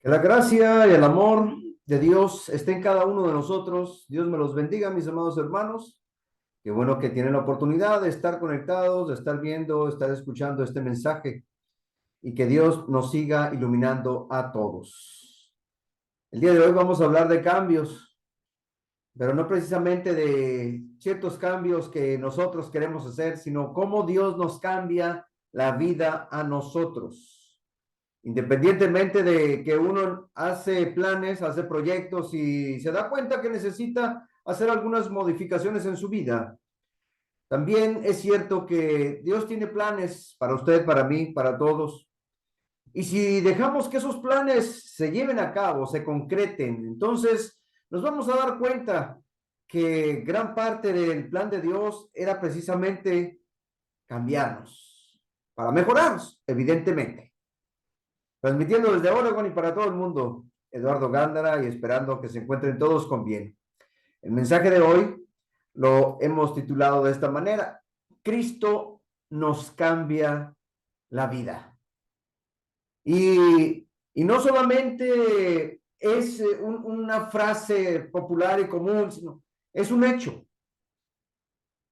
Que la gracia y el amor de Dios esté en cada uno de nosotros. Dios me los bendiga, mis amados hermanos. Qué bueno que tienen la oportunidad de estar conectados, de estar viendo, estar escuchando este mensaje y que Dios nos siga iluminando a todos. El día de hoy vamos a hablar de cambios, pero no precisamente de ciertos cambios que nosotros queremos hacer, sino cómo Dios nos cambia la vida a nosotros. Independientemente de que uno hace planes, hace proyectos y se da cuenta que necesita hacer algunas modificaciones en su vida. También es cierto que Dios tiene planes para usted, para mí, para todos. Y si dejamos que esos planes se lleven a cabo, se concreten, entonces nos vamos a dar cuenta que gran parte del plan de Dios era precisamente cambiarnos, para mejorarnos, evidentemente. Transmitiendo desde Oregon y para todo el mundo, Eduardo Gándara, y esperando que se encuentren todos con bien. El mensaje de hoy lo hemos titulado de esta manera: Cristo nos cambia la vida. Y no solamente es una frase popular y común, sino es un hecho.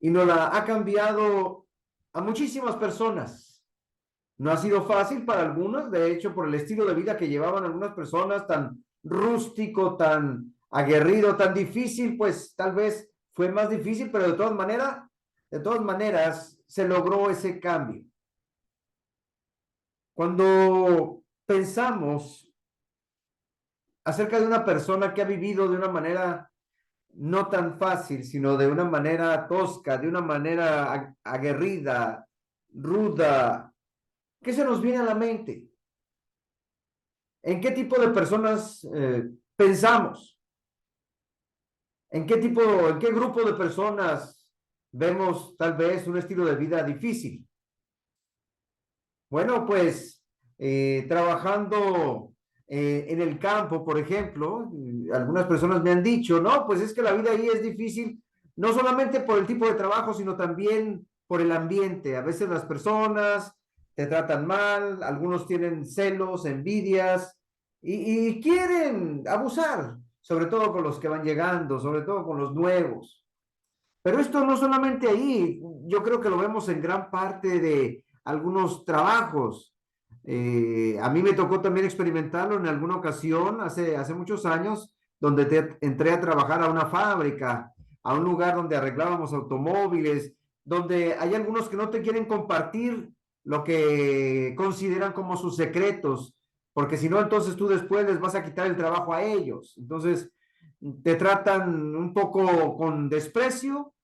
Y nos la ha cambiado a muchísimas personas. No ha sido fácil para algunos, de hecho, por el estilo de vida que llevaban algunas personas, tan rústico, tan aguerrido, tan difícil, pues tal vez fue más difícil, pero de todas maneras, se logró ese cambio. Cuando pensamos acerca de una persona que ha vivido de una manera no tan fácil, sino de una manera tosca, de una manera aguerrida, ruda, ¿qué se nos viene a la mente? ¿En qué tipo de personas pensamos? ¿En qué grupo de personas vemos tal vez un estilo de vida difícil? Bueno, pues trabajando en el campo, por ejemplo, algunas personas me han dicho, no, pues es que la vida ahí es difícil, no solamente por el tipo de trabajo, sino también por el ambiente. A veces las personas te tratan mal, algunos tienen celos, envidias y quieren abusar, sobre todo con los que van llegando, sobre todo con los nuevos. Pero esto no solamente ahí, yo creo que lo vemos en gran parte de algunos trabajos. A mí me tocó también experimentarlo en alguna ocasión, hace muchos años, donde entré a trabajar a una fábrica, a un lugar donde arreglábamos automóviles, donde hay algunos que no te quieren compartir lo que consideran como sus secretos, porque si no, entonces tú después les vas a quitar el trabajo a ellos. Entonces, te tratan un poco con desprecio,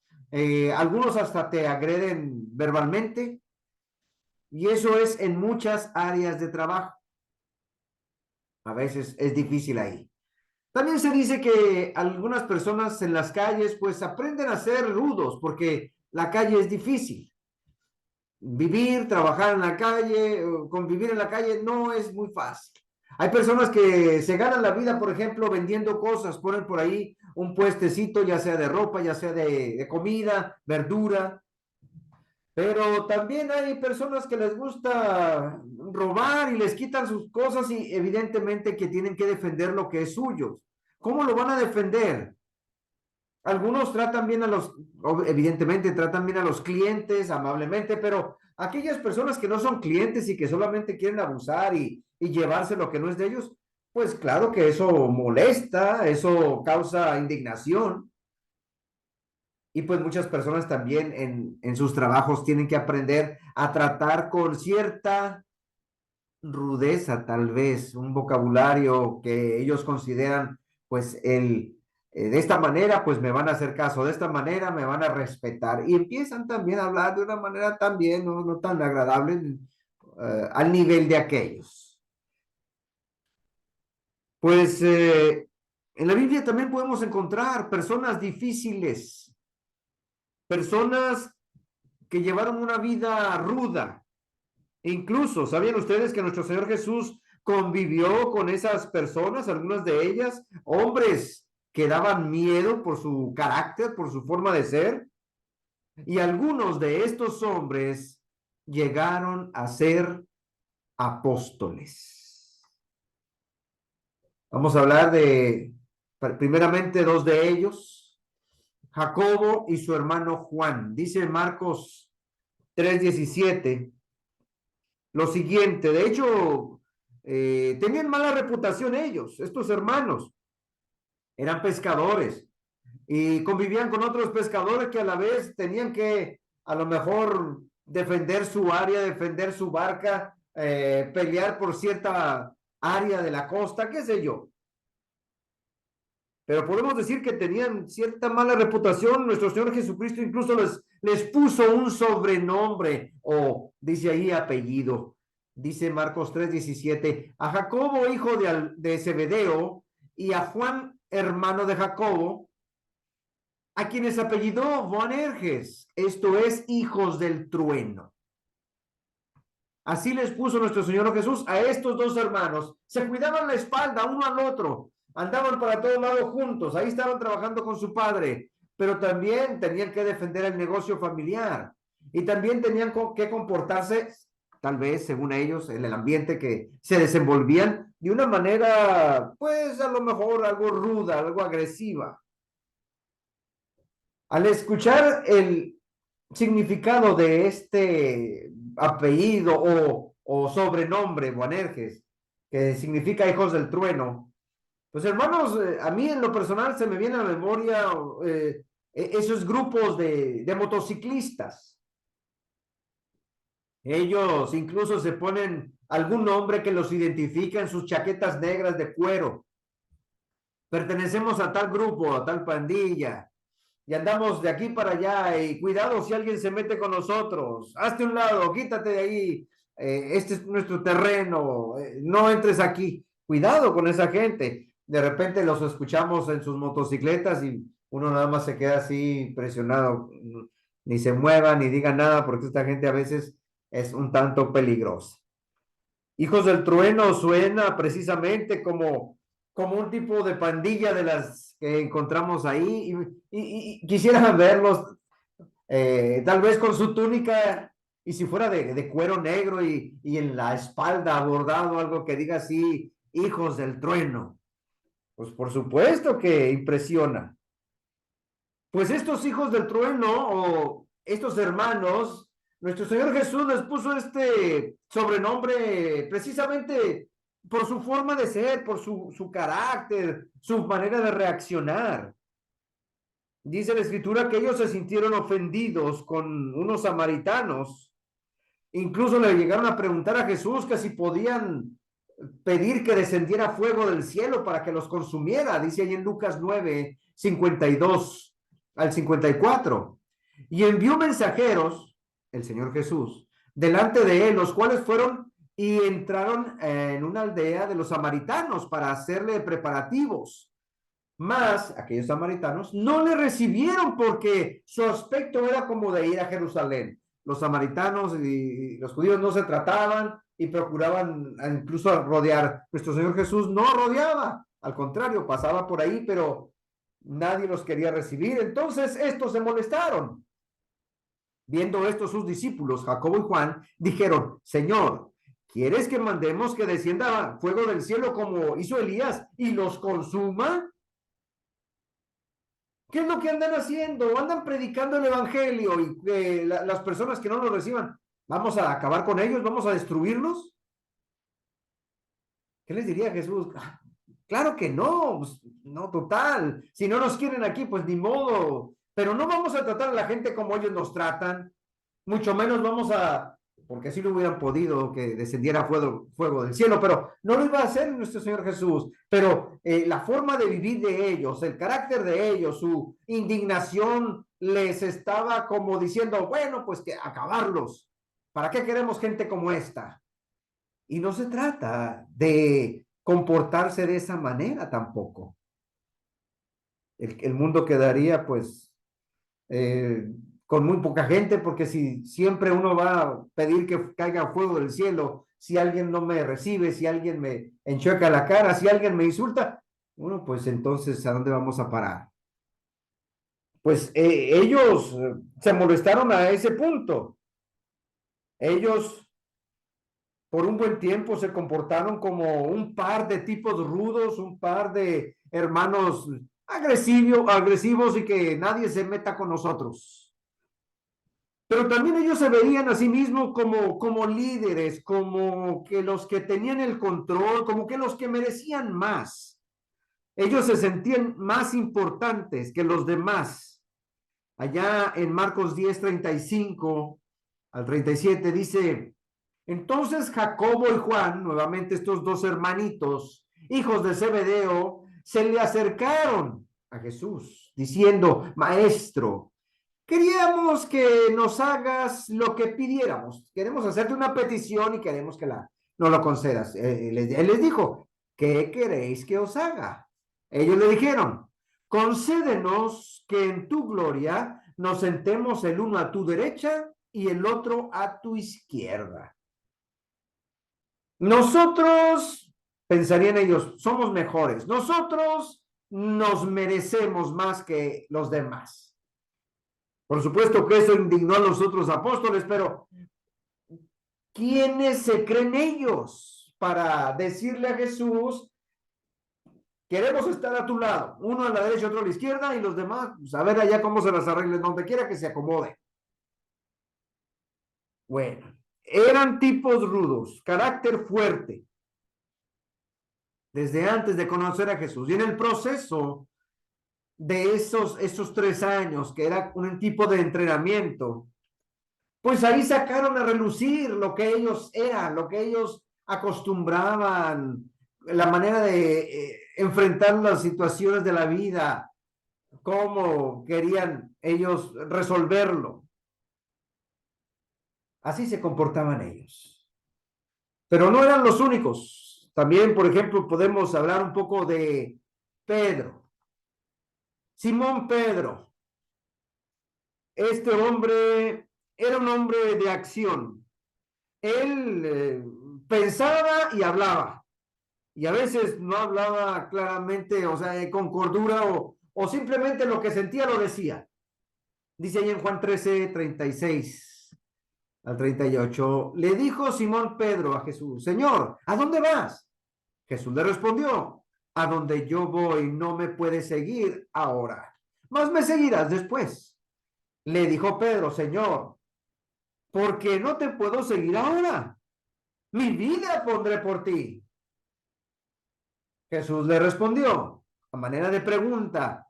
algunos hasta te agreden verbalmente, y eso es en muchas áreas de trabajo. A veces es difícil ahí. También se dice que algunas personas en las calles pues aprenden a ser rudos porque la calle es difícil. Vivir, trabajar en la calle, convivir en la calle no es muy fácil. Hay personas que se ganan la vida, por ejemplo, vendiendo cosas, ponen por ahí un puestecito, ya sea de ropa, ya sea de comida, verdura, pero también hay personas que les gusta robar y les quitan sus cosas y evidentemente que tienen que defender lo que es suyo. ¿Cómo lo van a defender? Algunos tratan bien a evidentemente tratan bien a los clientes amablemente, pero aquellas personas que no son clientes y que solamente quieren abusar y llevarse lo que no es de ellos, pues claro que eso molesta, eso causa indignación. Y pues muchas personas también en sus trabajos tienen que aprender a tratar con cierta rudeza, tal vez, un vocabulario que ellos consideran, pues, de esta manera, pues me van a hacer caso, de esta manera me van a respetar. Y empiezan también a hablar de una manera también no tan agradable al nivel de aquellos. Pues en la Biblia también podemos encontrar personas difíciles, personas que llevaron una vida ruda. Incluso, ¿sabían ustedes que nuestro Señor Jesús convivió con esas personas, algunas de ellas, hombres que daban miedo por su carácter, por su forma de ser? Y algunos de estos hombres llegaron a ser apóstoles. Vamos a hablar de, primeramente, dos de ellos, Jacobo y su hermano Juan. Dice Marcos 3:17 lo siguiente. De hecho, tenían mala reputación ellos, estos hermanos. Eran pescadores y convivían con otros pescadores que a la vez tenían que a lo mejor defender su área, defender su barca, pelear por cierta área de la costa, qué sé yo. Pero podemos decir que tenían cierta mala reputación. Nuestro Señor Jesucristo incluso les puso un sobrenombre o dice ahí apellido. Dice Marcos 3:17, a Jacobo, hijo de Zebedeo, y a Juan, hermano de Jacobo, a quienes apellidó Boanerges, esto es, hijos del trueno. Así les puso nuestro Señor Jesús a estos dos hermanos. Se cuidaban la espalda uno al otro, andaban para todos lados juntos, ahí estaban trabajando con su padre, pero también tenían que defender el negocio familiar y también tenían que comportarse, tal vez según ellos, en el ambiente que se desenvolvían de una manera, pues a lo mejor algo ruda, algo agresiva. Al escuchar el significado de este apellido o sobrenombre, Boanerges, que significa hijos del trueno, pues hermanos, a mí en lo personal se me viene a la memoria esos grupos de motociclistas. Ellos incluso se ponen algún nombre que los identifica en sus chaquetas negras de cuero. Pertenecemos a tal grupo, a tal pandilla, y andamos de aquí para allá, y cuidado si alguien se mete con nosotros, hazte un lado, quítate de ahí, este es nuestro terreno, no entres aquí, cuidado con esa gente. De repente los escuchamos en sus motocicletas y uno nada más se queda así presionado, ni se mueva, ni diga nada, porque esta gente a veces es un tanto peligrosa. Hijos del Trueno suena precisamente como un tipo de pandilla de las que encontramos ahí y quisiera verlos tal vez con su túnica y si fuera de cuero negro y en la espalda bordado algo que diga así, hijos del trueno. Pues por supuesto que impresiona. Pues estos hijos del trueno o estos hermanos, nuestro Señor Jesús les puso este sobrenombre precisamente por su forma de ser, por su carácter, su manera de reaccionar. Dice la escritura que ellos se sintieron ofendidos con unos samaritanos. Incluso le llegaron a preguntar a Jesús que si podían pedir que descendiera fuego del cielo para que los consumiera. Dice ahí en Lucas 9:52 al 54. Y envió mensajeros, el Señor Jesús, delante de él, los cuales fueron y entraron en una aldea de los samaritanos para hacerle preparativos. Mas aquellos samaritanos no le recibieron porque su aspecto era como de ir a Jerusalén. Los samaritanos y los judíos no se trataban y procuraban incluso rodear. Nuestro Señor Jesús no rodeaba, al contrario, pasaba por ahí, pero nadie los quería recibir. Entonces estos se molestaron. Viendo esto, sus discípulos, Jacobo y Juan, dijeron, Señor, ¿quieres que mandemos que descienda fuego del cielo como hizo Elías y los consuma? ¿Qué es lo que andan haciendo? Andan predicando el evangelio y las personas que no lo reciban, ¿vamos a acabar con ellos? ¿Vamos a destruirlos? ¿Qué les diría Jesús? Claro que no, pues, no, total. Si no nos quieren aquí, pues ni modo. Pero no vamos a tratar a la gente como ellos nos tratan. Mucho menos vamos a, porque así lo hubieran podido, que descendiera fuego del cielo, pero no lo iba a hacer nuestro Señor Jesús. Pero la forma de vivir de ellos, el carácter de ellos, su indignación les estaba como diciendo, bueno, pues que acabarlos. ¿Para qué queremos gente como esta? Y no se trata de comportarse de esa manera tampoco. El mundo quedaría pues eh, con muy poca gente, porque si siempre uno va a pedir que caiga fuego del cielo, si alguien no me recibe, si alguien me enchueca la cara, si alguien me insulta, bueno, pues entonces, ¿a dónde vamos a parar? Pues ellos se molestaron a ese punto. Ellos por un buen tiempo se comportaron como un par de tipos rudos, un par de hermanos agresivos y que nadie se meta con nosotros. Pero también ellos se veían a sí mismos como líderes, como que los que tenían el control, como que los que merecían más. Ellos se sentían más importantes que los demás. Allá en Marcos 10:35 al 37 dice, entonces Jacobo y Juan, nuevamente estos dos hermanitos, hijos de Zebedeo, se le acercaron a Jesús, diciendo, Maestro, queríamos que nos hagas lo que pidiéramos. Queremos hacerte una petición y queremos que no lo concedas. Él les dijo, ¿qué queréis que os haga? Ellos le dijeron, concédenos que en tu gloria nos sentemos el uno a tu derecha y el otro a tu izquierda. Nosotros, pensarían ellos, somos mejores. Nosotros nos merecemos más que los demás. Por supuesto que eso indignó a los otros apóstoles, pero ¿quiénes se creen ellos para decirle a Jesús, queremos estar a tu lado, uno a la derecha, otro a la izquierda, y los demás, pues a ver allá cómo se las arreglen, donde quiera que se acomode? Bueno, eran tipos rudos, carácter fuerte, desde antes de conocer a Jesús. Y en el proceso de esos 3 años, que era un tipo de entrenamiento, pues ahí sacaron a relucir lo que ellos eran, lo que ellos acostumbraban, la manera de enfrentar las situaciones de la vida, cómo querían ellos resolverlo. Así se comportaban ellos. Pero no eran los únicos. También, por ejemplo, podemos hablar un poco de Pedro. Simón Pedro. Este hombre era un hombre de acción. Él pensaba y hablaba. Y a veces no hablaba claramente, o sea, con cordura o simplemente lo que sentía lo decía. Dice ahí en Juan 13:36 al 38, le dijo Simón Pedro a Jesús, Señor, ¿a dónde vas? Jesús le respondió, a donde yo voy no me puedes seguir ahora, mas me seguirás después. Le dijo Pedro, Señor, ¿por qué no te puedo seguir ahora? Mi vida pondré por ti. Jesús le respondió, a manera de pregunta,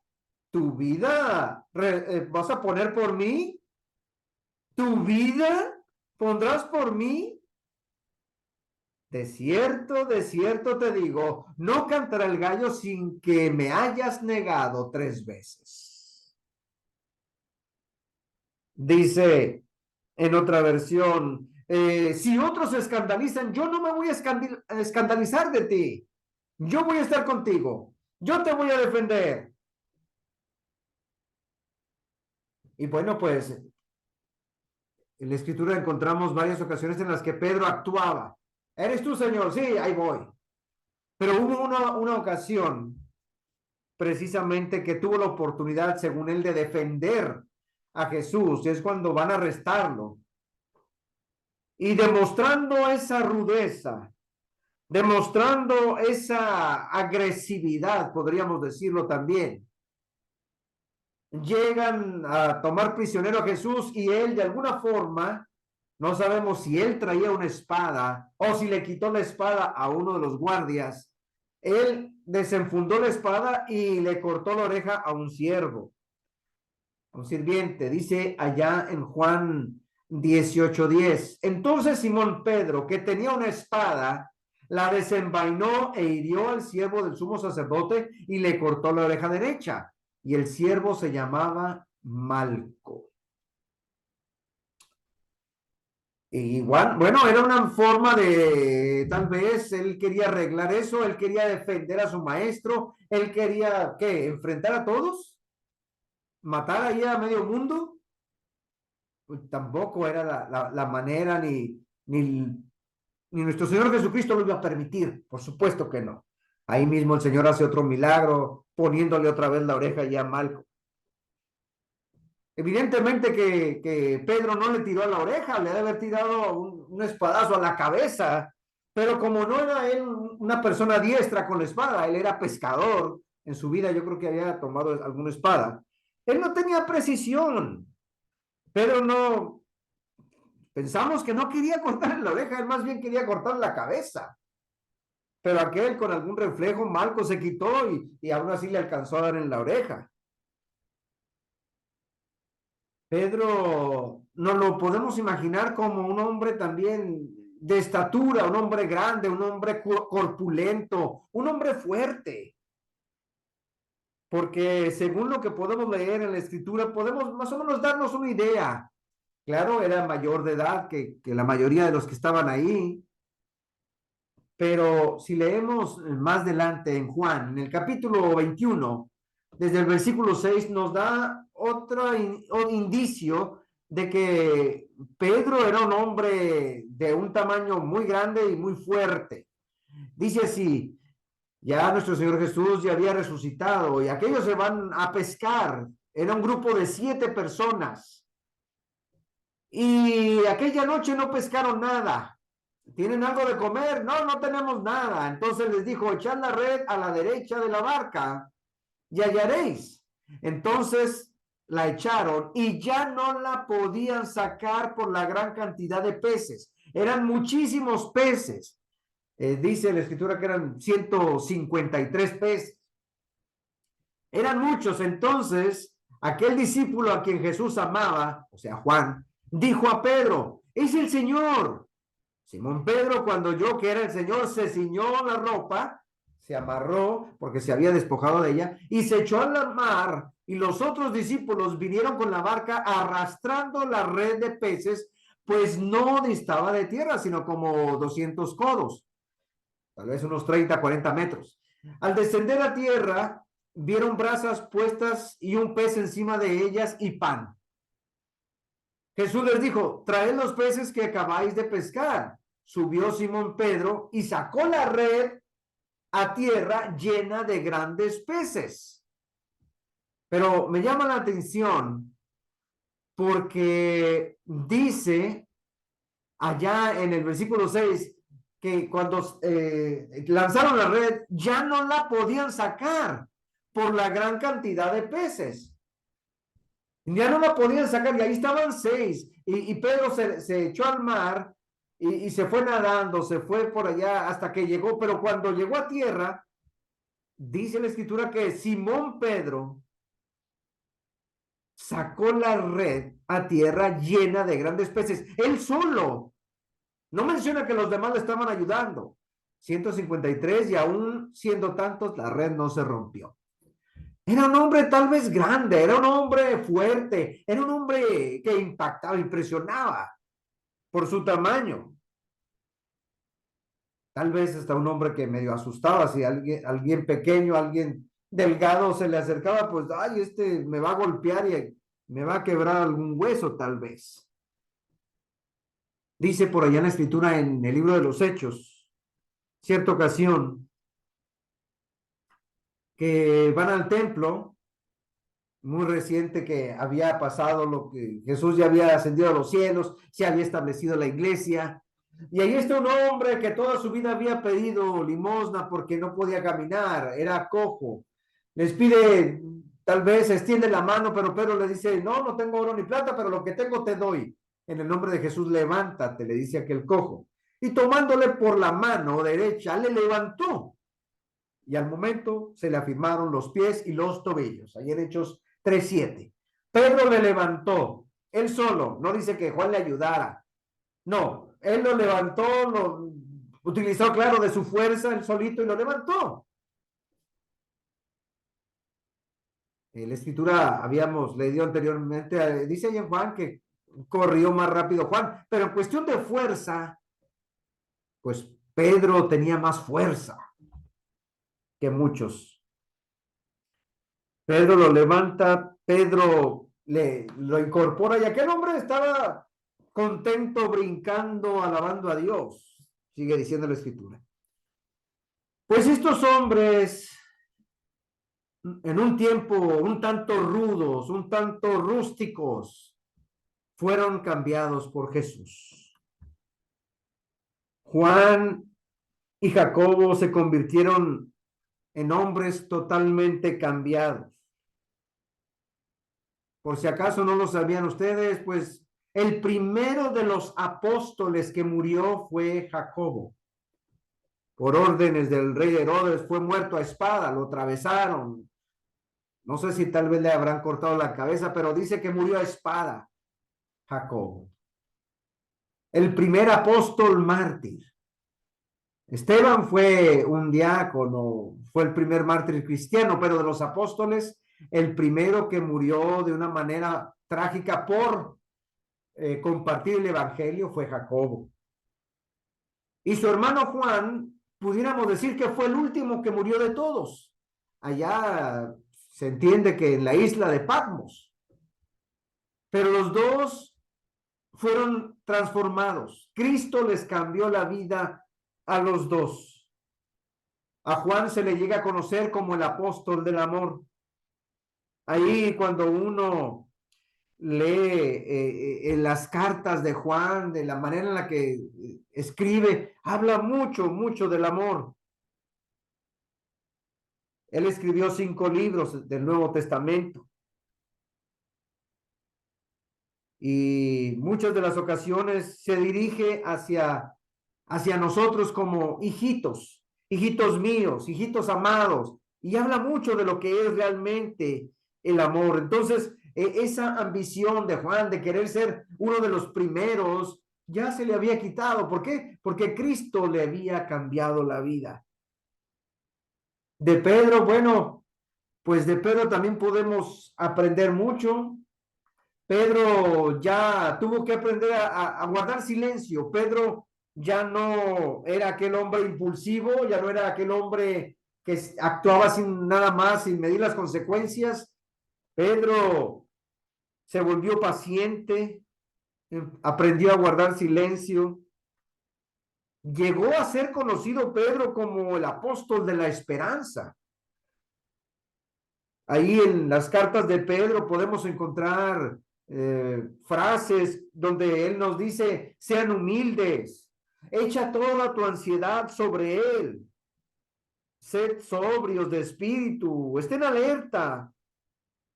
¿tu vida vas a poner por mí? ¿Tu vida pondrás por mí? De cierto te digo, no cantará el gallo sin que me hayas negado 3 veces. Dice en otra versión, si otros se escandalizan, yo no me voy a escandalizar de ti. Yo voy a estar contigo. Yo te voy a defender. Y bueno, pues en la escritura encontramos varias ocasiones en las que Pedro actuaba. ¿Eres tú, Señor? Sí, ahí voy. Pero hubo una ocasión precisamente que tuvo la oportunidad, según él, de defender a Jesús, y es cuando van a arrestarlo. Y demostrando esa rudeza, demostrando esa agresividad, podríamos decirlo también, llegan a tomar prisionero a Jesús y él de alguna forma, no sabemos si él traía una espada o si le quitó la espada a uno de los guardias, él desenfundó la espada y le cortó la oreja a un siervo, a un sirviente. Dice allá en Juan 18:10. Entonces Simón Pedro, que tenía una espada, la desenvainó e hirió al siervo del sumo sacerdote y le cortó la oreja derecha. Y el siervo se llamaba Malco. Igual, bueno, era una forma de, tal vez él quería arreglar eso, él quería defender a su maestro, él quería, ¿qué? ¿Enfrentar a todos? ¿Matar ahí a medio mundo? Pues tampoco era la manera, ni nuestro Señor Jesucristo lo iba a permitir, por supuesto que no. Ahí mismo el Señor hace otro milagro, poniéndole otra vez la oreja ya a Malco. Evidentemente que Pedro no le tiró a la oreja, le debe haber tirado un espadazo a la cabeza Pero como no era él una persona diestra con la espada, él era pescador, en su vida yo creo que había tomado alguna espada, él no tenía precisión. Pero no, pensamos que no quería cortarle la oreja, él más bien quería cortarle la cabeza. Pero aquel con algún reflejo, Malco se quitó y aún así le alcanzó a dar en la oreja. Pedro no lo podemos imaginar como un hombre también de estatura, un hombre grande, un hombre corpulento, un hombre fuerte. Porque según lo que podemos leer en la escritura, podemos más o menos darnos una idea. Claro, era mayor de edad que la mayoría de los que estaban ahí, pero si leemos más adelante en Juan, en el capítulo 21, desde el versículo 6, nos da otro indicio de que Pedro era un hombre de un tamaño muy grande y muy fuerte. Dice así, ya nuestro Señor Jesús ya había resucitado y aquellos se van a pescar. Era un grupo de 7 personas. Y aquella noche no pescaron nada. ¿Tienen algo de comer? No, no tenemos nada. Entonces les dijo, echad la red a la derecha de la barca y hallaréis. Entonces la echaron y ya no la podían sacar por la gran cantidad de peces. Eran muchísimos peces. Dice la escritura que eran 153 peces. Eran muchos. Entonces, aquel discípulo a quien Jesús amaba, o sea, Juan, dijo a Pedro, es el Señor. Simón Pedro, cuando oyó que era el Señor, se ciñó la ropa, se amarró porque se había despojado de ella y se echó a la mar. Y los otros discípulos vinieron con la barca arrastrando la red de peces, pues no distaba de tierra, sino como 200 codos, tal vez unos 30, 40 metros. Al descender a tierra, vieron brasas puestas y un pez encima de ellas y pan. Jesús les dijo, traed los peces que acabáis de pescar. Subió Simón Pedro y sacó la red a tierra llena de grandes peces. Pero me llama la atención porque dice allá en el versículo 6 que cuando lanzaron la red ya no la podían sacar por la gran cantidad de peces. Ya no la podían sacar y ahí estaban 6 y Pedro se echó al mar y se fue nadando, se fue por allá hasta que llegó, pero cuando llegó a tierra, dice la escritura que Simón Pedro sacó la red a tierra llena de grandes peces, él solo. No menciona que los demás le estaban ayudando. 153 y aún siendo tantos, la red no se rompió. Era un hombre tal vez grande, era un hombre fuerte, era un hombre que impactaba, impresionaba por su tamaño. Tal vez hasta un hombre que medio asustaba, si alguien pequeño, alguien delgado se le acercaba, pues, ay, este me va a golpear y me va a quebrar algún hueso tal vez. Dice por allá en la escritura en el libro de los Hechos, cierta ocasión, que van al templo, muy reciente que había pasado lo que Jesús ya había ascendido a los cielos, se había establecido la iglesia, y ahí está un hombre que toda su vida había pedido limosna porque no podía caminar, era cojo. Les pide, tal vez extiende la mano, pero Pedro le dice, no, no tengo oro ni plata, pero lo que tengo te doy. En el nombre de Jesús, levántate, le dice aquel cojo. Y tomándole por la mano derecha, le levantó. Y al momento se le afirmaron los pies y los tobillos. Ahí en Hechos 3:7. Pedro le levantó, él solo, no dice que Juan le ayudara. No, él lo levantó, lo utilizó, claro, de su fuerza, él solito, y lo levantó. En la escritura habíamos leído anteriormente, dice ahí en Juan que corrió más rápido Juan, pero en cuestión de fuerza, pues Pedro tenía más fuerza que muchos. Pedro lo levanta, Pedro lo incorpora y aquel hombre estaba contento, brincando, alabando a Dios. Sigue diciendo la escritura. Pues estos hombres, en un tiempo un tanto rudos, un tanto rústicos, fueron cambiados por Jesús. Juan y Jacobo se convirtieron en hombres totalmente cambiados. Por si acaso no lo sabían ustedes, pues el primero de los apóstoles que murió fue Jacobo. Por órdenes del rey Herodes fue muerto a espada, lo atravesaron. No sé si tal vez le habrán cortado la cabeza, pero dice que murió a espada Jacobo. El primer apóstol mártir. Esteban fue un diácono, fue el primer mártir cristiano, pero de los apóstoles, el primero que murió de una manera trágica por compartir el evangelio fue Jacobo. Y su hermano Juan, pudiéramos decir que fue el último que murió de todos. Allá se entiende que en la isla de Patmos. Pero los dos fueron transformados. Cristo les cambió la vida a los dos. A Juan se le llega a conocer como el apóstol del amor. Ahí cuando uno lee en las cartas de Juan, de la manera en la que escribe, habla mucho, mucho del amor. Él escribió 5 libros del Nuevo Testamento. Y muchas de las ocasiones se dirige hacia nosotros como hijitos, hijitos míos, hijitos amados, y habla mucho de lo que es realmente el amor. Entonces, esa ambición de Juan de querer ser uno de los primeros ya se le había quitado. ¿Por qué? Porque Cristo le había cambiado la vida. De Pedro, bueno, pues de Pedro también podemos aprender mucho. Pedro ya tuvo que aprender a guardar silencio. Pedro ya no era aquel hombre impulsivo, ya no era aquel hombre que actuaba sin nada más, sin medir las consecuencias. Pedro se volvió paciente, aprendió a guardar silencio. Llegó a ser conocido Pedro como el apóstol de la esperanza. Ahí en las cartas de Pedro podemos encontrar frases donde él nos dice, sean humildes, echa toda tu ansiedad sobre él, sed sobrios de espíritu, estén alerta,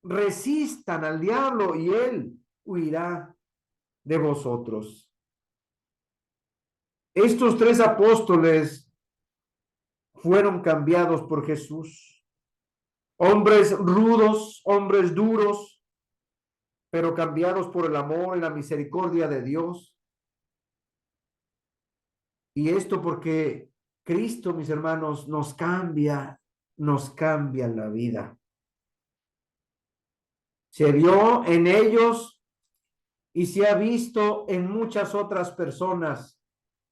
resistan al diablo y él huirá de vosotros. Estos 3 apóstoles fueron cambiados por Jesús, hombres rudos, hombres duros, pero cambiados por el amor y la misericordia de Dios. Y esto porque Cristo, mis hermanos, nos cambia la vida. Se vio en ellos y se ha visto en muchas otras personas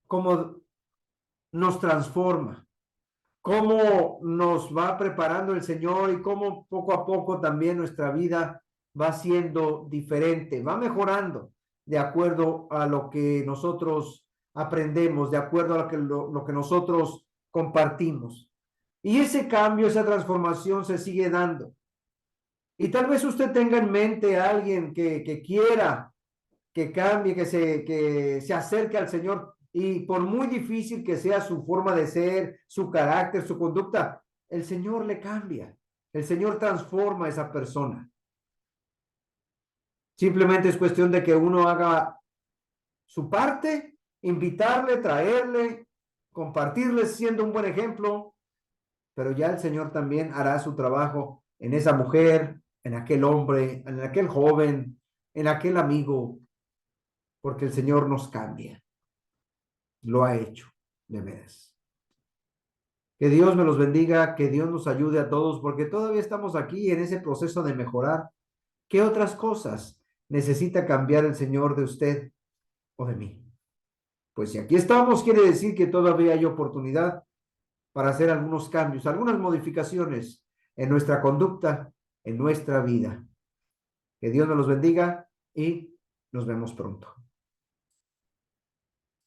cómo nos transforma, cómo nos va preparando el Señor y cómo poco a poco también nuestra vida va siendo diferente, va mejorando de acuerdo a lo que nosotros aprendemos, de acuerdo a lo que nosotros compartimos. Y ese cambio, esa transformación se sigue dando. Y tal vez usted tenga en mente a alguien que quiera que cambie, que se acerque al Señor. Y por muy difícil que sea su forma de ser, su carácter, su conducta, el Señor le cambia. El Señor transforma a esa persona. Simplemente es cuestión de que uno haga su parte, invitarle, traerle, compartirle siendo un buen ejemplo, pero ya el Señor también hará su trabajo en esa mujer, en aquel hombre, en aquel joven, en aquel amigo, porque el Señor nos cambia. Lo ha hecho, de veras. Que Dios me los bendiga, que Dios nos ayude a todos, porque todavía estamos aquí en ese proceso de mejorar. ¿Qué otras cosas necesita cambiar el Señor de usted o de mí? Pues si aquí estamos, quiere decir que todavía hay oportunidad para hacer algunos cambios, algunas modificaciones en nuestra conducta, en nuestra vida. Que Dios nos los bendiga y nos vemos pronto.